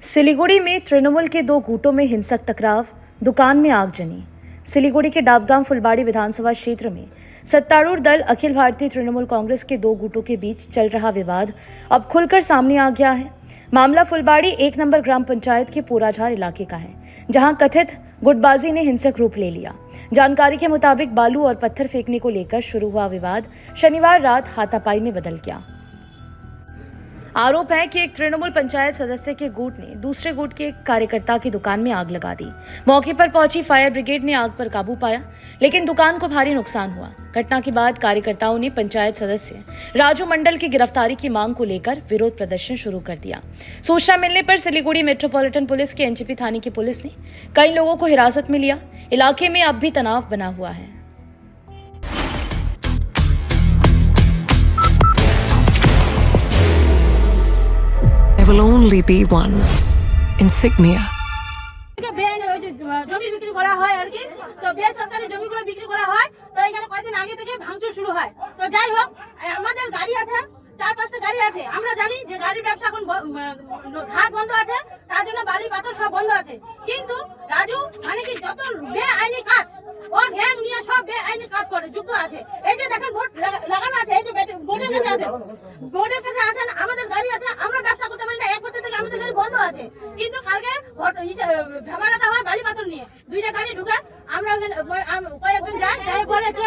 सिलीगुड़ी में तृणमूल के दो गुटों में हिंसक टकराव, दुकान में आगजनी। सिलीगुड़ी के डाबगांव फुलबाड़ी विधानसभा क्षेत्र में सत्तारूढ़ दल अखिल भारतीय तृणमूल कांग्रेस के दो गुटों के बीच चल रहा विवाद अब खुलकर सामने आ गया है। मामला फुलबाड़ी 1 नंबर ग्राम पंचायत के पोराझार इलाके का है, जहां कथित गुटबाजी ने हिंसक रूप ले लिया। जानकारी के मुताबिक बालू और पत्थर फेंकने को लेकर शुरू हुआ विवाद शनिवार रात हाथापाई में बदल गया। आरोप है कि एक तृणमूल पंचायत सदस्य के गुट ने दूसरे गुट के एक कार्यकर्ता की दुकान में आग लगा दी। मौके पर पहुंची फायर ब्रिगेड ने आग पर काबू पाया, लेकिन दुकान को भारी नुकसान हुआ। घटना के बाद कार्यकर्ताओं ने पंचायत सदस्य राजू मंडल की गिरफ्तारी की मांग को लेकर विरोध प्रदर्शन शुरू कर दिया। सूचना मिलने पर सिलीगुड़ी मेट्रोपॉलिटन पुलिस के एनजीपी थाने की पुलिस ने कई लोगों को हिरासत में लिया। इलाके में अब भी तनाव बना हुआ है। There will only be one insignia. জমি বিক্রি করা হয় আর কি, তো বেসরকারি জমিগুলো বিক্রি করা হয়। তো এখানে কয়েকদিন আগে থেকে ভাঙচুর শুরু হয়। তো যাই হোক, আমাদের গাড়ি আছে, 4-5টা গাড়ি আছে। আমরা জানি যে গাড়ির ব্যবসা এখন ঘাট বন্ধ আছে, তার জন্য বাড়ি পাথর সব বন্ধ আছে। কিন্তু রাজু মানে কি যত বেআইনি কাজ, ওর গ্যাং নিয়ে সব বেআইনি কাজ করে যুক্ত আছে। এই যে দেখেন ভোট লাগানো আছে, এই যে ভোটের কাছে আছে, ভোটের কাছে আসেন, আমাদের গাড়ি আছে, আমরা ব্যবসা করতে পারি না। 1 বছর থেকে আমাদের গাড়ি বন্ধ আছে। কিন্তু কালকে ঝামেলাটা হয় বাড়ি পাথর নিয়ে, 2টা গাড়ি ঢুকে আমরা কয়েকজন যাই বলে যে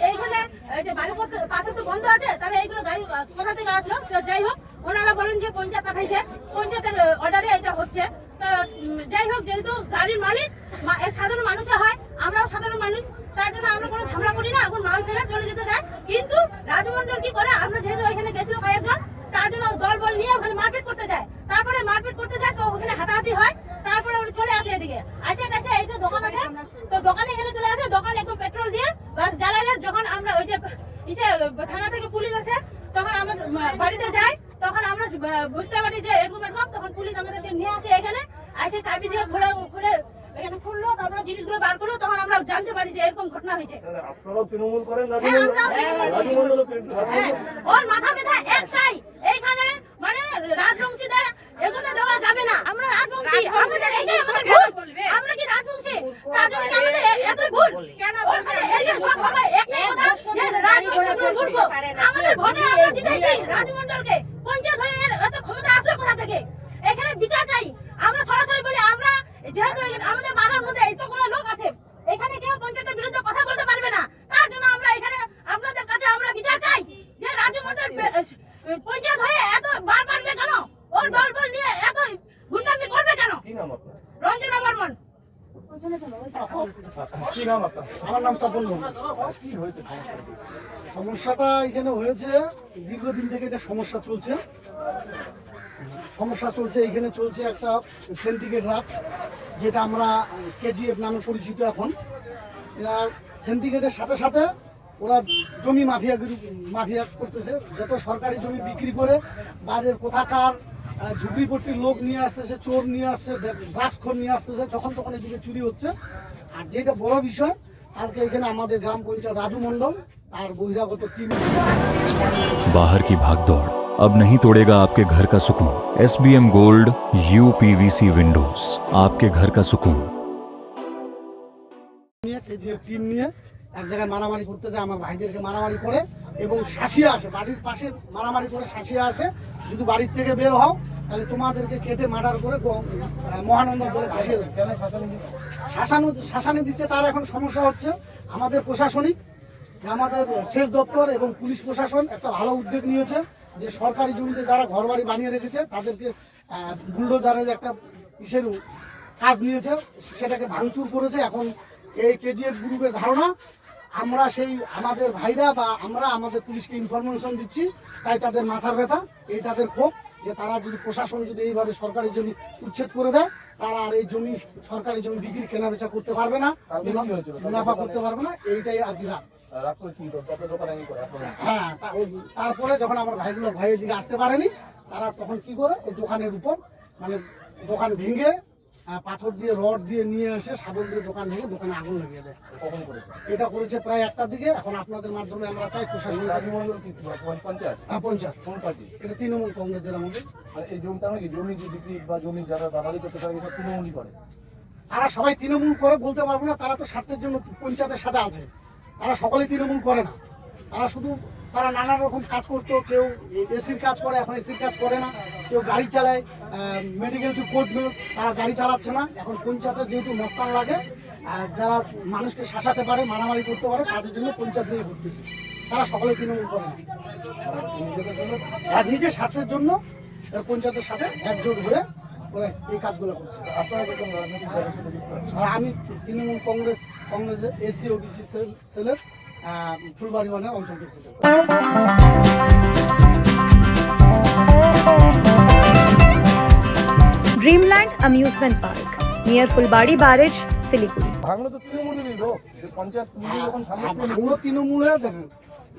এইখানে যে বাড়ি পাথর তো বন্ধ আছে, তাহলে এইগুলো গাড়ি কোথা থেকে আসলো। তো যাই হোক, ওনারা বলেন যে পঞ্চায়েত পাঠাইছে, পঞ্চায়েতের অর্ডারে এটা হচ্ছে। তো যাই হোক, যেহেতু গাড়ির মালিক সাধারণ মানুষে হয়, আমরাও সাধারণ মানুষ, তার জন্য আমরা কোনো ঝামেলা করি না, এখন মাল ফেলে চলে যেতে যায়। কিন্তু রাজু মন্ডল কি করে, আমরা যেহেতু ওইখানে গেছিল কয়েকজন, তার জন্য দল বল নিয়ে ওখানে মারপিট করতে যায়। তারপরে মারপিট করতে যায়, তো ওখানে হাতাহাতি হয়। তারপরে ওরা চলে আসে এদিকে, আসে এই যে দোকান আছে, তো দোকানে এখানে চলে আসে, দোকানে একদম পেট্রোল দিয়ে বাস জ্বালা যায়। যখন আমরা ওই যে থানা থেকে পুলিশ আসে, তখন আমরা বাড়িতে যাই, তখন আমরা বুঝতে পারি যে এরকম, তখন পুলিশ আমাদেরকে নিয়ে আসে এখানে, আসে চাবি দিয়ে খুলে এখানে খুললো, তারপরে জিনিসগুলো বার করলো, তখন আমরা জানতে পারি যে এরকম ঘটনা হয়েছে। আপনারাও তৃণমূল করেন? ওর মাথা ব্যথা একটাই, এইখানে মানে রাজবংশীদের এগুলো দেওয়া যাবে না। আমরা রাজবংশী, আমাদের এটাই আমাদের ভুল। আমরা কি রাজবংশী? তার জন্য কি আমাদের এতই ভুল? এই যে সব সময় একটাই কথা যে রাজবংশীকে ভুলবো। আমাদের ভোটে আমরা জিতেছি রাজু মন্ডলকে, পঞ্চায়েত হয়ে এত ক্ষমতা আসলো কোথা থেকে? এখানে বিচার চাই। আমরা সরাসরি বলি, আমরা যেহেতু আমাদের পাড়ার মধ্যে এতগুলো লোক আছে, এখানে কেউ পঞ্চায়েতের বিরুদ্ধে কথা বলতে পারবে না। তার জন্য আমরা এখানে আপনাদের কাছে আমরা বিচার চাই যে রাজু মন্ডল পঞ্চায়েত হয়ে এত বার পারবে কেন? ওর দল বল নিয়ে এত গুন্ডামি করবে কেন? রঞ্জনা বর্মন। আমার নাম তপন বর্মন। সমস্যাটা এখানে হয়েছে, দীর্ঘদিন থেকে এটা সমস্যা চলছে। এখানে চলছে একটা সিন্ডিকেট রাজ, যেটা আমরা কেজিএফ নামে পরিচিত। এখন এরা সিন্ডিকেটের সাথে সাথে ওরা জমি মাফিয়া করতেছে। যত সরকারি জমি বিক্রি করে বাইরের কোথাকার ঝুঁকিপট্টির লোক নিয়ে আসতেছে, চোর নিয়ে আসছে, ড্রাগসখোর নিয়ে আসতেছে, যখন তখন এদিকে চুরি হচ্ছে। আর যেটা বড় বিষয়, কালকে এখানে আমাদের গ্রাম পঞ্চায়েত রাজু মন্ডল আর বহিরাগত টিম। बाहर की भागदौड़ अब नहीं तोड़ेगा आपके घर का सुकून। SBM गोल्ड UPVC विंडोज, आपके घर का सुकून। টিম নিয়ে এক জায়গায় মারামারি করতে যায়, আমার ভাইদেরকে মারামারি করে এবং শাসিয়ে আসে, বাড়ির পাশে মারামারি করে শাসিয়ে আসে। যদি বাড়ির থেকে বের হও তাহলে তোমাদেরকে কেটে মার্ডার করে মহানন্দা জলে ভাসিয়ে শাসানি দিচ্ছে। তার এখন সমস্যা হচ্ছে আমাদের প্রশাসনিক, আমাদের সেচ দপ্তর এবং পুলিশ প্রশাসন একটা ভালো উদ্যোগ নিয়েছে যে সরকারি জমিতে যারা ঘরবাড়ি বানিয়ে রেখেছে তাদেরকে বুলডোজারের একটা কাজ নিয়েছে, সেটাকে ভাঙচুর করেছে। এখন এই কেজিএফ গ্রুপের ধারণা আমরা সেই আমাদের ভাইরা বা আমরা আমাদের পুলিশকে ইনফরমেশন দিচ্ছি, তাই তাদের মাথার ব্যথা, এই তাদের ক্ষোভ যে তারা যদি প্রশাসন যদি এইভাবে সরকারি জমি উচ্ছেদ করে দেয়, তারা আর এই জমি সরকারি জমি বিক্রি কেনাবেচা করতে পারবে না, মুনাফা করতে পারবে না। এইটাই আর কি রাগ। হ্যাঁ, তারপরে যখন আমার ভাই এদিকে আসতে পারেনি, তারা তখন কি করে এই দোকানের উপর মানে দোকান ভেঙে পাথর দিয়ে রড দিয়ে নিয়ে এসে শাবল দিয়ে দোকান ভেঙে দোকানে আগুন লাগিয়ে দেয়। কখন করেছে? এটা করেছে প্রায় 1টার দিকে। এখন আপনাদের মাধ্যমে আমরা চাই প্রশাসন। রাজমহল কি পঞ্চায়েত? পঞ্চায়েত, কোন পার্টি? এটা তৃণমূল কংগ্রেসের আমাদের। আর এই জমিটা নাকি জমি যে বিক্রি বা জমি যারা দালালি করছে তারা এসব তৃণমূলই করে। তারা সবাই তৃণমূল করে বলতে পারবো না, তারা তো স্বার্থের জন্য পঞ্চায়েতের সাথে আছে। তারা সকলেই তৃণমূল করে না, তারা শুধু তারা নানা রকম কাজ করতো। কেউ এসির কাজ করে, এখন এসির কাজ করে না। কেউ গাড়ি চালায়, মেডিকেল কোর্ট, তারা গাড়ি চালাচ্ছে না। এখন পঞ্চায়েতের যেহেতু মস্তান লাগে, যারা মানুষকে শাসাতে পারে, মারামারি করতে পারে, তাদের জন্য পঞ্চায়েত নিয়ে ঘুরতেছে। তারা সকলেই তৃণমূল করে না, আর নিজের স্বার্থের জন্য পঞ্চায়েতের সাথে একজোট হয়ে ওরা এই কাজগুলো করছে। আপনারা যখন রাজনৈতিক দলের সাথে যুক্ত আছেন, আর আমি তৃণমূল কংগ্রেসের এসসি ওবিসি সেলের ফুলবাড়ি মানে অঞ্চল president. Dreamland Amusement Park near Fulbari Barrage, Siliguri. ভাঙলো তো তৃণমূলেরই লোক। যে পঞ্চায়েত তুমি যখন সামনে পেলে, আমরা তৃণমূলে দেখেন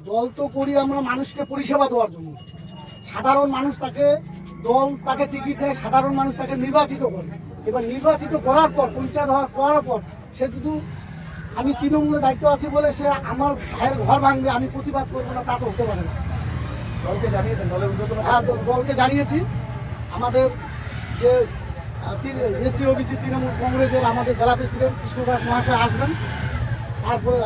দল তো করি আমরা মানুষকে পরিষেবা দেওয়ার জন্য। সাধারণ মানুষ তাকে দল তাকে টিকিট দেয়, সাধারণ মানুষ তাকে নির্বাচিত করে। এবার নির্বাচিত করার পর, পঞ্চায়েত করার পর সে শুধু আমি তৃণমূলের দায়িত্ব আছে বলে সে আমার ভাইয়ের ঘর ভাঙবে, আমি প্রতিবাদ করবো না, তা তো হতে পারে না। দলকে জানিয়েছেন, দলের উদ্যোগ হ্যাঁ, দলকে জানিয়েছি। আমাদের যে এসসি ওবিসি তৃণমূল কংগ্রেসের আমাদের জেলা প্রেসিডেন্ট কৃষ্ণদাস মহাশয় আসবেন। তারপরে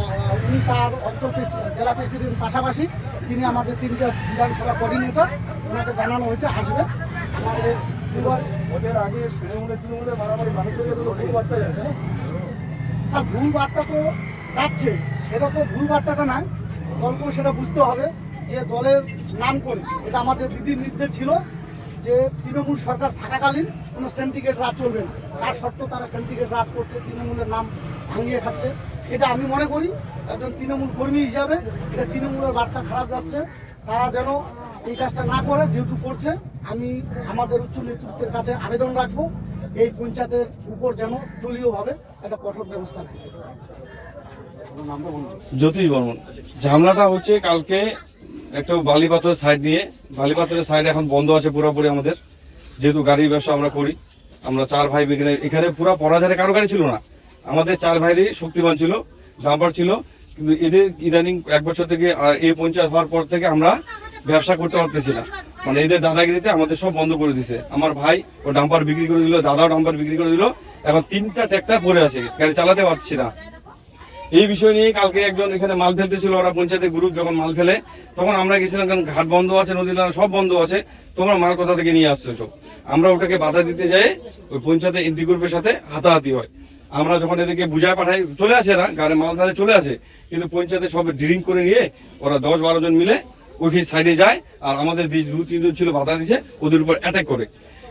উনি তার অঞ্চল জেলা প্রেসিডেন্ট পাশাপাশি তিনি আমাদের 3টা বিধানসভা কোঅর্ডিনেটর, ওনাকে জানানো হয়েছে আসবে। আমাদের ওদের আগে তৃণমূলের মারামারি মানুষের কাছে তো ভুল বার্তা যাচ্ছে না? স্যার ভুল বার্তা তো যাচ্ছে, সেটা তো ভুল বার্তাটা না, দলকেও সেটা বুঝতে হবে যে দলের নাম করে এটা আমাদের বিধির নির্দেশ ছিল যে তৃণমূল সরকার থাকাকালীন কোনো সিন্ডিকেট রাজ চলবে না। তার সত্ত্বেও তারা সিন্ডিকেট রাজ করছে, তৃণমূলের নাম ভাঙিয়ে খাচ্ছে। এটা আমি মনে করি একজন তৃণমূল কর্মী হিসাবে এটা তৃণমূলের বার্তা খারাপ যাচ্ছে। তারা যেন এই কাজটা না করে, যেহেতু করছে আমি আমাদের উচ্চ নেতৃত্বের কাছে আবেদন রাখবো এই পঞ্চায়েতের উপর যেন দলীয়ভাবে একটা কঠোর ব্যবস্থা নেয়। জ্যোতিষ বর্মন। ঝামেলাটা হচ্ছে কালকে একটা বালিপাথরের সাইড নিয়ে, বালিপাথরের সাইড এখন বন্ধ আছে পুরোপুরি আমাদের, যেহেতু গাড়ির ব্যবসা আমরা করি। আমরা 4 ভাই এখানে পুরো পরাজারে কারো গাড়ি ছিল না। আমাদের 4 ভাইরই শক্তিমান ছিল, ডাম্পার ছিল, কিন্তু এদের ইদানিং 1 বছর থেকে এই পঞ্চায়েত হওয়ার পর থেকে আমরা ব্যবসা করতে পারতেছি না। মানে এদের দাদাগিরিতে আমাদের সব বন্ধ করে দিছে। আমার ভাই ও ডাম্পার বিক্রি করে দিল, দাদাও ডাম্পার বিক্রি করে দিল। এখন 3টা ট্র্যাক্টর পড়ে আছে, গাড়ি চালাতে পারছি না। এই বিষয় নিয়ে কালকে একজন এখানে মাল ফেলতে ছিল, ওরা পঞ্চায়েতের গ্রুপ যখন মাল ফেলে তখন আমরা গেছিলাম, কারণ ঘাট বন্ধ আছে, নদী নালা সব বন্ধ আছে, তোমরা মাল কোথা থেকে নিয়ে আসছো সব। আমরা ওটাকে বাধা দিতে যাই, ওই পঞ্চায়েতের এন্ট্রি গ্রুপের সাথে হাতাহাতি হয়। আমরা যখন এদেরকে বুঝায় পাঠাই, চলে আসে না গাড়ি মাল ফেলে চলে আসে, কিন্তু পঞ্চায়েতে সব ড্রিঙ্ক করে নিয়ে ওরা 10-12 জন মিলে ওইখানে সাইডে যায়, আর আমাদের 2-3 জন ছিল বাধা দিছে, ওদের উপর অ্যাটাক করে।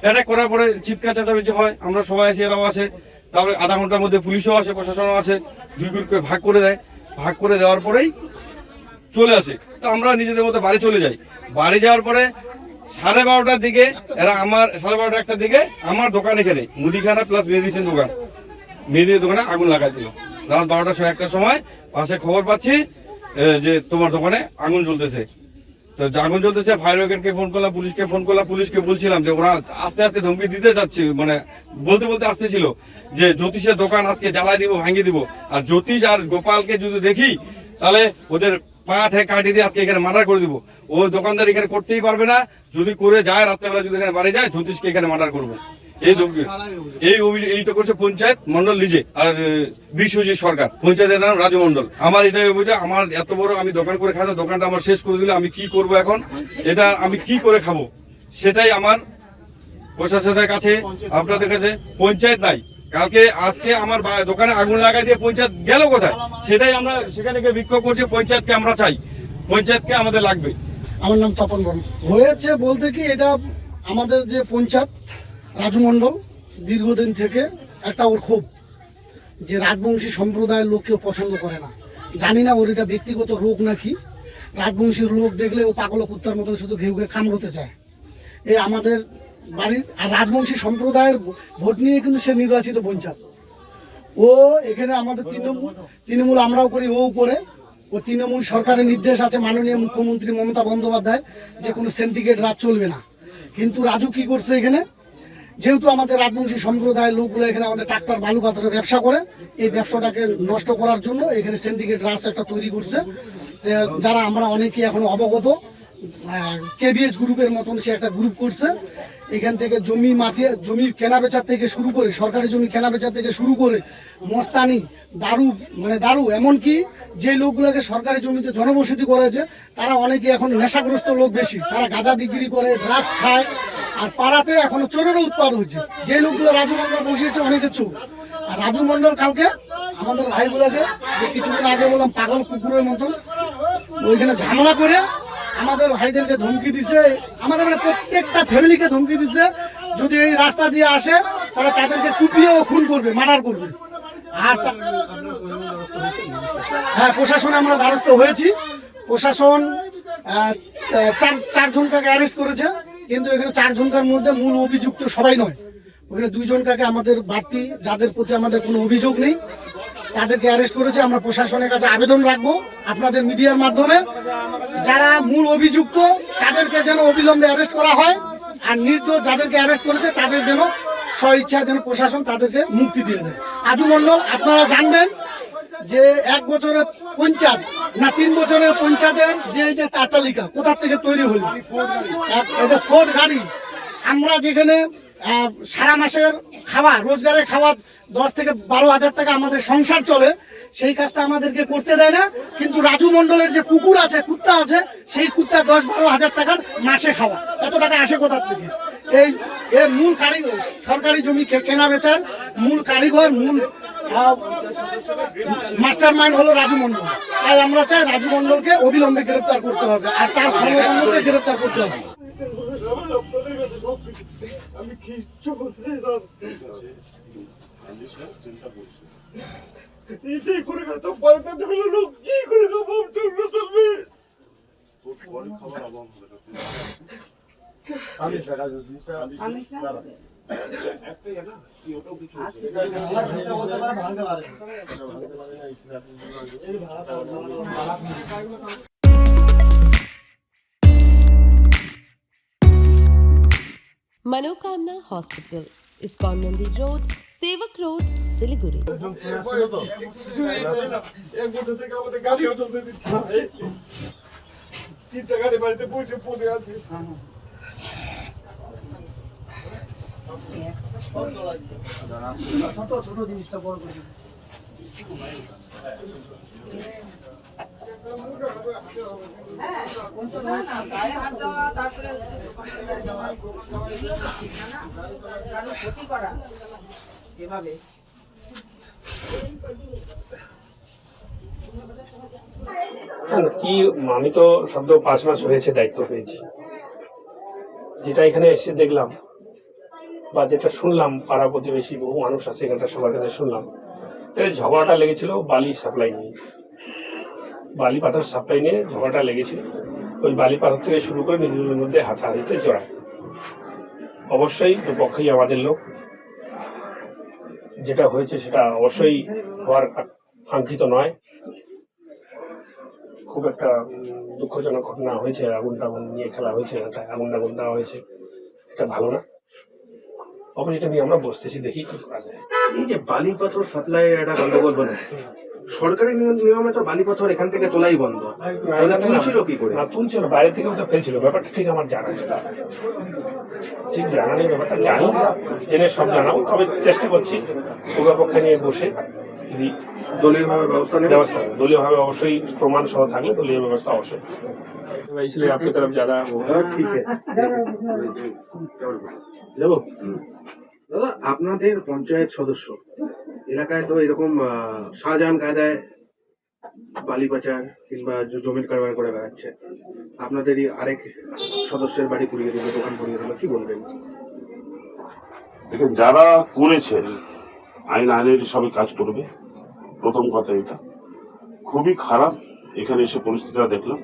অ্যাটাক করার পরে চিৎকার চেঁচামেচি হয়, আমরা সবাই আসি, এরাও আসে। তারপরে আধা ঘন্টার মধ্যে পুলিশও আসে, প্রশাসনও আসে, 2 গ্রুপকে ভাগ করে দেয়। ভাগ করে দেওয়ার পরেই চলে আসে। তো আমরা নিজেদের মতো বাড়ি চলে যাই। বাড়ি যাওয়ার পরে 12:30টার দিকে এরা আমার 12:30-1টার দিকে আমার দোকান, এখানে মুদিখানা প্লাস মেডিসিন দোকান, মেয়েদের দোকানে আগুন লাগাই দিল। রাত 12টার সময় 1টার সময় পাশে খবর পাচ্ছি যে তোমার দোকানে আগুন জ্বলতেছে। তো আগুন জ্বলতেছে, ফায়ার ব্রিগেডকে ফোন করলাম, পুলিশকে ফোন করলাম। পুলিশকে বলছিলাম যে ওরা আস্তে আস্তে ধমকি দিতে যাচ্ছে, মানে বলতে বলতে আসতেছিল যে জ্যোতিষের দোকান আজকে জ্বালাই দিব, ভাঙিয়ে দিব। আর জ্যোতিষ আর গোপালকে যদি দেখি তাহলে ওদের পা ঠেক কাটিয়ে দিয়ে আজকে এখানে মার্ডার করে দিব। ও দোকানদার এখানে করতেই পারবে না, যদি করে যায় রাত্রেবেলা যদি এখানে বাড়ি যায়, জ্যোতিষকে এখানে মার্ডার করবো। এই ধমকি, এইটা করছে পঞ্চায়েত মন্ডল নিজে, আর বিশ্বজিৎ সরকার, পঞ্চায়েতের নাম রাজু মন্ডল। আমার এটাই অভিযোগ, আমার এত বড় আমি দোকান করে খাই, দোকানটা আমার শেষ করে দিলে আমি কি করব এখন, এটা আমি কি করে খাবো, সেটাই আমার প্রশাসনের কাছে, আপনাদের কাছে। পঞ্চায়েত নাই, কালকে আজকে আমার দোকানে আগুন লাগাই দিয়ে পঞ্চায়েত গেল কোথায়, সেটাই আমরা সেখানে গিয়ে বিক্ষোভ করছি। পঞ্চায়েতকে আমরা চাই, পঞ্চায়েতকে আমাদের লাগবে। আমার নাম তপন বর্মন। হয়েছে বলতে কি, এটা আমাদের যে পঞ্চায়েত রাজু মণ্ডল দীর্ঘদিন থেকে একটা ওর ক্ষোভ যে রাজবংশী সম্প্রদায়ের লোক কেউ পছন্দ করে না। জানি না ওর এটা ব্যক্তিগত রোগ নাকি, রাজবংশীর লোক দেখলে ও পাগল কুত্তার মতন শুধু ঘেউ ঘেউ কামড়তে চায়। এই আমাদের বাড়ির আর রাজবংশী সম্প্রদায়ের ভোট নিয়ে কিন্তু সে নির্বাচিত পঞ্চায়েত। ও এখানে আমাদের তৃণমূল আমরাও করি, ও করে। ও তৃণমূল সরকারের নির্দেশ আছে মাননীয় মুখ্যমন্ত্রী মমতা বন্দ্যোপাধ্যায় যে কোনো সিন্ডিকেট রাজ চলবে না। কিন্তু রাজু কি করছে, এখানে যেহেতু আমাদের রাজবংশী সম্প্রদায়ের লোকগুলো এখানে আমাদের ট্রাক্টর বালু পাথরের ব্যবসা করে, এই ব্যবসাটাকে নষ্ট করার জন্য এখানে সিন্ডিকেট রাস্তা একটা তৈরি করছে, যে যারা আমরা অনেকেই এখনো অবগত। কেবিএস গ্রুপের মতন সে একটা গ্রুপ করছে, এখান থেকে জমি মাফিয়া, জমি কেনা বেচার থেকে শুরু করে, সরকারি জমি কেনা বেচার থেকে শুরু করে মস্তানি, দারু, এমনকি যে লোকগুলোকে সরকারি জমিতে জনবসতি করেছে তারা অনেকে এখন নেশাগ্রস্ত লোক বেশি, তারা গাঁজা বিক্রি করে, ড্রাগস খায়, আর পাড়াতে এখনো চোরেরও উৎপাদ হয়েছে। যে লোকগুলো রাজু মন্ডল বসিয়েছে অনেকে চোর। আর রাজু মন্ডল কালকে আমাদের ভাইগুলোকে, যে কিছুদিন আগে বললাম পাগল কুকুরের মতন, ওইখানে ঝামেলা করে আমাদের ভাইদেরকে ধমকি দিছে, আমাদের মানে প্রত্যেকটা ফ্যামিলিকে ধমকি দিছে, যদি এই রাস্তা দিয়ে আসে তাহলে তাদেরকে কুপিয়ে ও খুন করবে, মার্ডার করবে। আর হ্যাঁ, প্রশাসনে আমরা দ্বারস্থ হয়েছি। প্রশাসন চারজনকে অ্যারেস্ট করেছে, কিন্তু এখানে চারজনকার মধ্যে মূল অভিযুক্ত সবাই নয়, ওখানে দুইজনকে আমাদের বাড়তি, যাদের প্রতি আমাদের কোনো অভিযোগ নেই, তাদেরকে অ্যারেস্ট করেছে। আমরা প্রশাসনের কাছে আবেদন রাখবো আপনাদের মিডিয়ার মাধ্যমে, যারা মূল অভিযুক্ত তাদেরকে যেন অবিলম্বে অ্যারেস্ট করা হয়, আর নির্দোষ যাদেরকে অ্যারেস্ট করেছে তাদের যেন স্বইচ্ছা যেন প্রশাসন তাদেরকে মুক্তি দিয়ে দেয়। রাজু মন্ডল, আপনারা জানবেন যে 1 বছরের পঞ্চায়েত না 3 বছরের পঞ্চায়েতের যে তালিকা কোথা থেকে তৈরি হলো, এটা ফোর্ড গাড়ি। আমরা যেখানে সারা মাসের খাওয়া, রোজগারের খাওয়া 10 থেকে 12 হাজার টাকা আমাদের সংসার চলে, সেই কাজটা আমাদেরকে করতে দেয় না। কিন্তু রাজু মন্ডলের যে কুকুর আছে, কুত্তা আছে, সেই কুত্তা 10-12 হাজার টাকার মাসে খাওয়া, এত টাকা আসে কোথার থেকে? এই মূল কারিগর, সরকারি জমি কেনা বেচার মূল কারিগর, মূল মাস্টার মাইন্ড হলো রাজু মন্ডল। তাই আমরা চাই রাজু মন্ডলকে অবিলম্বে গ্রেফতার করতে হবে, আর তার সমবন্ধকে গ্রেফতার করতে হবে। আমি কিচ্ছু বুঝতে নিজেই করে তো পয়সা দিল লোক কি করে খাবো তুমি খাবার অভাব একটাই না কি ওটাও কিছু मनोकामना हॉस्पिटल, इस्कॉन मंदिर रोड, सेवक रोड, सिलीगुड़ी। এক বছর থেকে আমাদের গাড়িও চলতে দিচ্ছে না, 3টা গাড়ি বাড়িতে বসে পড়ে আছে। ছোট জিনিসটা বড় করে কি, আমি তো সদ্য 5 মাস হয়েছে দায়িত্ব পেয়েছি। যেটা এখানে এসে দেখলাম বা যেটা শুনলাম, পাড়া প্রতিবেশী বহু মানুষ আছে এখানটা, সবার কাছে শুনলাম ঝগড়াটা লেগেছিল বালি সাপ্লাই নিয়ে, বালি পাথর সাপ্লাই নিয়ে ঝগড়াটা লেগেছিল। ওই বালি পাথর থেকে শুরু করে নিজেদের মধ্যে হাতাহাতিতে জড়ায়। অবশ্যই দুপক্ষেই আমাদের লোক, যেটা হয়েছে সেটা অবশ্যই হওয়ার কাঙ্ক্ষিত নয়। খুব একটা দুঃখজনক ঘটনা হয়েছে, আগুন টাগুন নিয়ে খেলা হয়েছে, আগুন টাগুন দেওয়া হয়েছে, এটা ভালো না। অবশ্যই এটা নিয়ে আমরা বসতেছি, দেখি কি করা যায়। এই যে বালি পাথর সাপ্লাই একটা গন্ডগোল বলে, সরকারি নিয়মে তো বালি পাথর এখান থেকে তোলাই বন্ধ, তুলছিল কি করে? না তুলছিল, বাইরে থেকে ওটা ফেলছিল। ব্যাপারটা ঠিক আমার জানা নেই, ঠিক জানা নেই, ব্যাপারটা জানি, জেনে সব জানাবো। তবে চেষ্টা করছি উভয়পক্ষে নিয়ে বসে দলীয় ভাবে ব্যবস্থা দলীয় ভাবে অবশ্যই প্রমাণ সহ থাকলে দলীয় ব্যবস্থা অবশ্যই। इसलिए आपकी तरफ ज्यादा ঠিক আছে যাবো। দাদা, আপনাদের পঞ্চায়েত সদস্য এলাকায় তো এরকম শাহজাহান কায়দায় বালি পাচার কিংবা জমির কারবার করে বেড়াচ্ছে, আপনাদেরই আরেক সদস্যের বাড়ি পুড়িয়ে দিল, দোকান পুড়িয়ে দিল, কি বলবেন? দেখেন, যারা করেছেন আইনের সবই কাজ করবে। প্রথম কথা, এটা খুবই খারাপ। এখানে এসে পরিস্থিতিটা দেখলাম,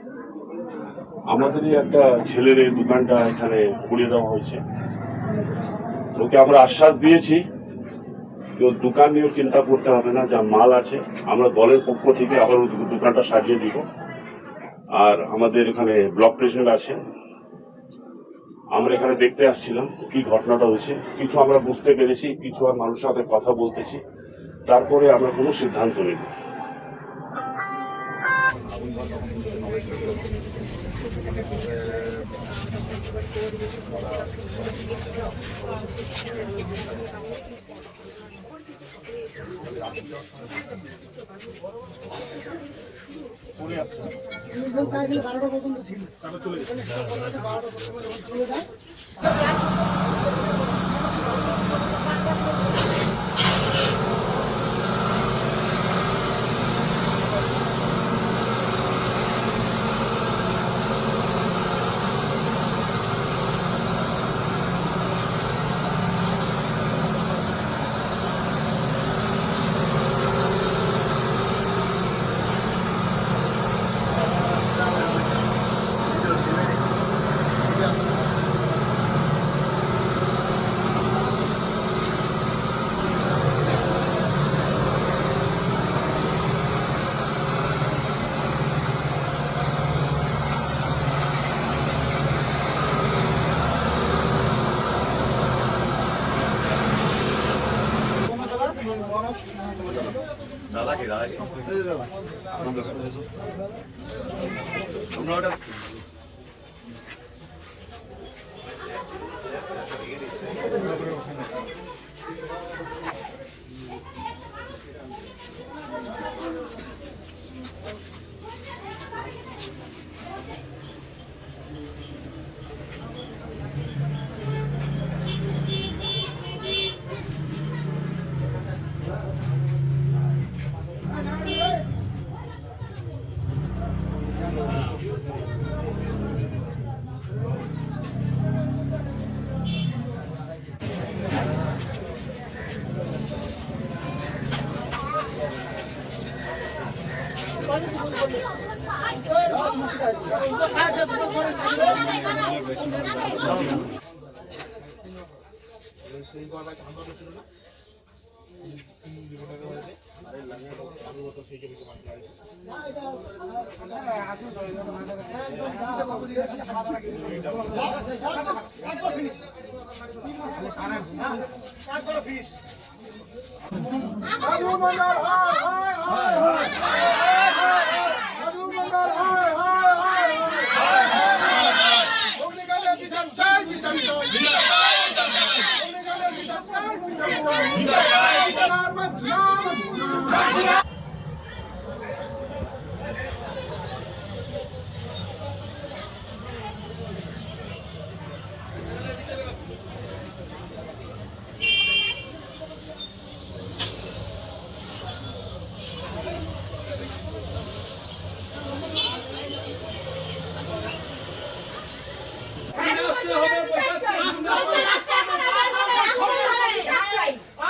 আমাদেরই একটা ছেলের এই দোকানটা এখানে পুড়িয়ে দেওয়া হয়েছে। ওকে আমরা আশ্বাস দিয়েছি কেউ দোকান নিয়ে চিন্তা করতে হবে না, যা মাল আছে আমরা দলের পক্ষ থেকে আবার দোকানটা সাজিয়ে দিব। আর আমাদের এখানে ব্লক প্রেসিডেন্ট আছে, আমরা এখানে দেখতে আসছিলাম কি ঘটনাটা হয়েছে, কিছু আমরা বুঝতে পেরেছি, কিছু আর মানুষের সাথে কথা বলতেছি, তারপরে আমরা কোনো সিদ্ধান্ত নিই।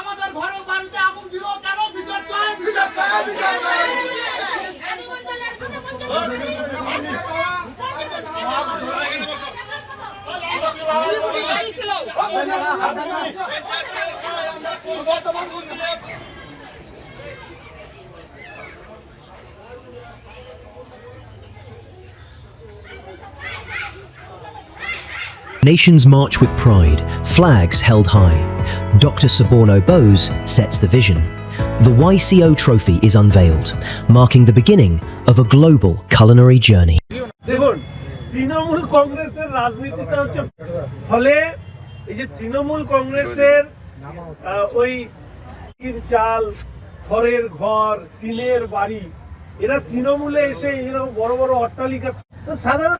আমাদের ঘরে বাড়িতে আগুন দিল কেন? বিচার চাই, বিচার চাই, বিচার চাই। Nations march with pride, flags held high. Dr. Suborno Bose sets the vision. The YCO trophy is unveiled, marking the beginning of a global culinary journey. দেখুন, তৃণমূল কংগ্রেসের রাজনীতিটা হচ্ছে, ফলে এই যে তৃণমূল কংগ্রেসের ওই চাল, খড়ের ঘর, টিনের বাড়ি, এরা তৃণমূলে এসে এরকম বড় বড় অট্টালিকা, সাধারণ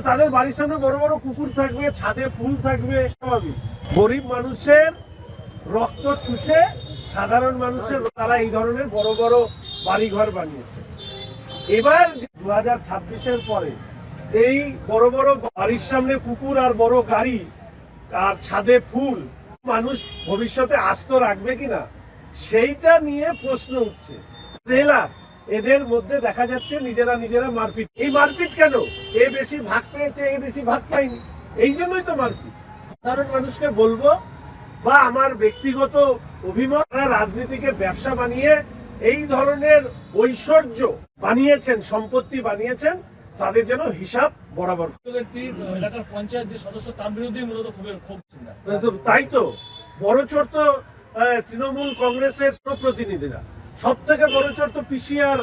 তাদের বাড়ির সামনে বড় বড় কুকুর থাকবে, ছাদে ফুল থাকবে, গরিব মানুষের রক্ত চুষে সাধারণ মানুষের তারা এই ধরনের বড় বড় বাড়ি ঘর বানিয়েছে। এবার 2026-এর পরে এই বড় বড় বাড়ির সামনে কুকুর আর বড় গাড়ি আর ছাদে ফুল মানুষ ভবিষ্যতে আস্ত রাখবে কিনা সেইটা নিয়ে প্রশ্ন উঠছে। ট্রেলার এদের মধ্যে দেখা যাচ্ছে নিজেরা মারপিট। এই মারপিট কেন? এ বেশি ভাগ পেয়েছে, এ বেশি ভাগ পায়নি, এই জন্যই তো মারপিট। সাধারণ মানুষকে বলবো, বা আমার ব্যক্তিগত অভিমত, রাজনীতিকে ব্যবসা বানিয়ে এই ধরনের ঐশ্বর্য বানিয়েছেন, সম্পত্তি বানিয়েছেন, তাদের যেন হিসাব বরাবর। এলাকার পঞ্চায়েত যে সদস্য তার বিরুদ্ধেই মূলত ক্ষোভ চিন্তা। তাই তো বড় চোর তো তৃণমূল কংগ্রেসের প্রতিনিধিরা, সব থেকে বড় চোর তো পিসিআর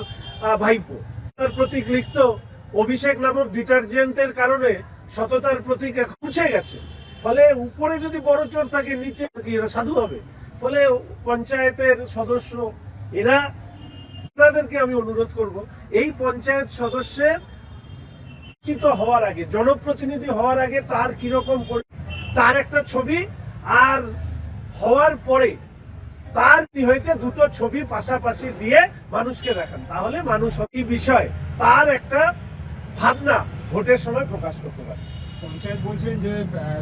ভাইপো। তার প্রতীক লিখত অভিষেক নামক ডিটারজেন্টের কারণে সততার প্রতীক মুছে গেছে। ফলে উপরে যদি বড় চোর থাকে, নিচে কি এরা সাধু হবে? ফলে পঞ্চায়েতের সদস্য এরা, আপনাদেরকে আমি অনুরোধ করব, এই পঞ্চায়েত সদস্যের চিত হওয়ার আগে, জনপ্রতিনিধি হওয়ার আগে তার কিরকম তার একটা ছবি, আর হওয়ার পরে তার কি হয়েছে দুটো ছবি পাশাপাশি দিয়ে মানুষকে দেখান, তাহলে মানুষ এই বিষয় তার একটা ভাবনা ভোটের সময় প্রকাশ করতে পারে। পঞ্চায়েত বলছেন যে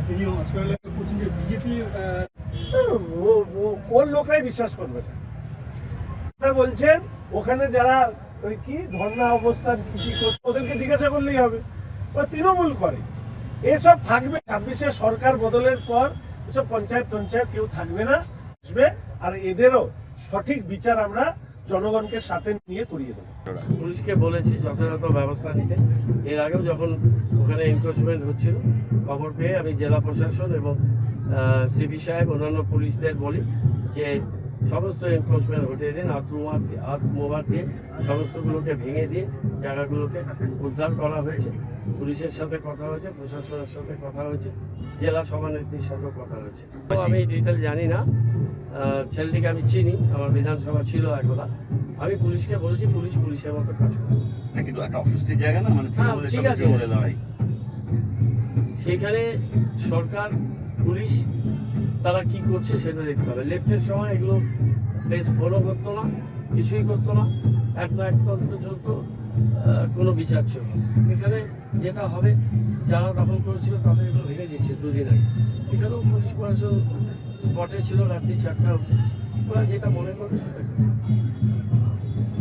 তিনি হসপিটালে বলছেন যে বিজেপি কোন লোকরাই বিশ্বাস করবে না। বলছেন ওখানে যারা ওই কি ধর্ণা অবস্থান কি করছে ওদেরকে জিজ্ঞাসা করলেই হবে, ও তৃণমূল করে। এসব থাকবে 26-এ সরকার বদলের পর, এসব পঞ্চায়েত কেউ থাকবে না, আসবে। আর এদেরও সঠিক বিচার আমরা জনগণকে সাথে নিয়ে করিয়ে দেবো। পুলিশকে বলেছি যথাযথ ব্যবস্থা নিতে। এর আগেও যখন ওখানে এনক্রোচমেন্ট হচ্ছিল, খবর পেয়ে আমি জেলা প্রশাসন এবং সিপি সাহেব অন্যান্য পুলিশদের বলি যে সমস্ত এনক্রোচমেন্ট হটিয়ে দিন, আত্মোবার দিয়ে সমস্তগুলোকে ভেঙে দিয়ে জায়গাগুলোকে উদ্ধার করা হয়েছে। পুলিশের সাথে কথা হয়েছে, প্রশাসনের সাথে কথা হয়েছে, জেলা সভানেত্রীর সাথেও কথা হয়েছে। তো আমি ডিটেল জানি না, ছেলেটিকে আমি চিনি, আমার বিধানসভা ছিল একদা। আমি পুলিশকে বলেছি পুলিশের মতো কাজ করে। কিন্তু একটা অস্বস্তির জায়গা না, মানে ঠিক আছে, সেখানে সরকার পুলিশ তারা কি করছে সেটা দেখতে হবে। লেফটের সময় এগুলো বেশ ফলো করতো না, কিছুই করতো না, একতন্ত্র চলতো, কোনো বিচার ছিল না। এখানে যেটা হবে, যারা দখল করেছিল তাদের এগুলো ভেঙে দিচ্ছে দুদিন আগে। এখানেও পুলিশ প্রশাসন স্পটে ছিল রাত্রি 4টা, ওরা যেটা মনে করবে সেটা